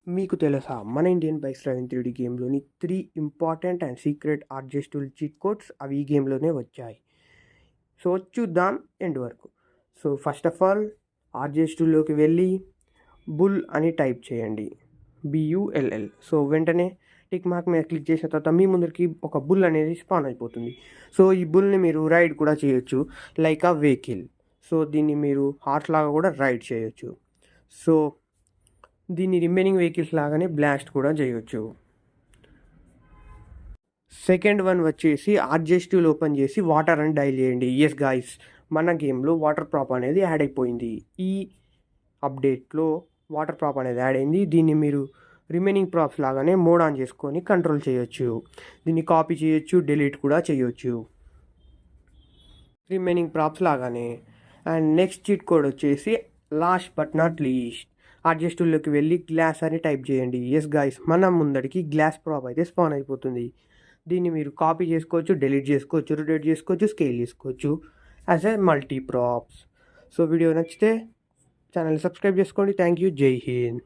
మీకు తెలుసా మన Indian bikes driving 3D గేమ్‌లోని 3 important and secret adjustable cheat codes అవి ఈ గేమ్‌లోనే వచ్చాయి. సో చూద్దాం ఎండ్ వరకు. సో ఫస్ట్ ఆఫ్ ఆల్ ఆర్జెస్2లోకి వెళ్ళి బుల్ అని టైప్ చేయండి. BULL. సో వెంటనే టిక్ మార్క్ మీద క్లిక్ చేసిన తర్వాత మీ ముందరికి ఒక బుల్ అనేది స్పాన్ అయిపోతుంది. సో ఈ బుల్‌ని మీరు రైడ్ కూడా చేయొచ్చు లైక్ అ వెహికల్. సో దీన్ని మీరు హార్స్ లాగా కూడా రైడ్ చేయొచ్చు. సో దీన్ని రిమైనింగ్ వెహికల్స్ లాగానే బ్లాస్ట్ కూడా చేయొచ్చు. సెకండ్ వన్ వచ్చేసి ఆర్జెస్2 ఓపెన్ చేసి వాటర్ అని డైల్ చేయండి. ఎస్ గాయ్స్, మన గేమ్లో వాటర్ ప్రాప్ అనేది యాడ్ అయిపోయింది. ఈ అప్డేట్లో వాటర్ ప్రాప్ అనేది యాడ్ అయింది. దీన్ని మీరు రిమైనింగ్ ప్రాప్స్ లాగానే మోడ్ ఆన్ చేసుకొని కంట్రోల్ చేయొచ్చు. దీన్ని కాపీ చేయొచ్చు, డిలీట్ కూడా చేయొచ్చు రిమైనింగ్ ప్రాప్స్ లాగానే. అండ్ నెక్స్ట్ చీట్ కోడ్ వచ్చేసి లాస్ట్ బట్ నాట్ లీస్ట్ ఆర్జెస్2లోకి వెళ్ళి గ్లాస్ అని టైప్ చేయండి. ఎస్ గాయ్స్, మన ముందడికి గ్లాస్ ప్రాప్ అయితే స్పాన్ అయిపోతుంది. దీన్ని మీరు కాపీ చేసుకోవచ్చు, డిలీట్ చేసుకోవచ్చు, రొటేట్ చేసుకోవచ్చు, స్కేల్ చేసుకోవచ్చు as a multi props. So video నచ్చితే ఛానల్ సబ్స్క్రైబ్ చేసుకోండి. Thank you. జై హింద్.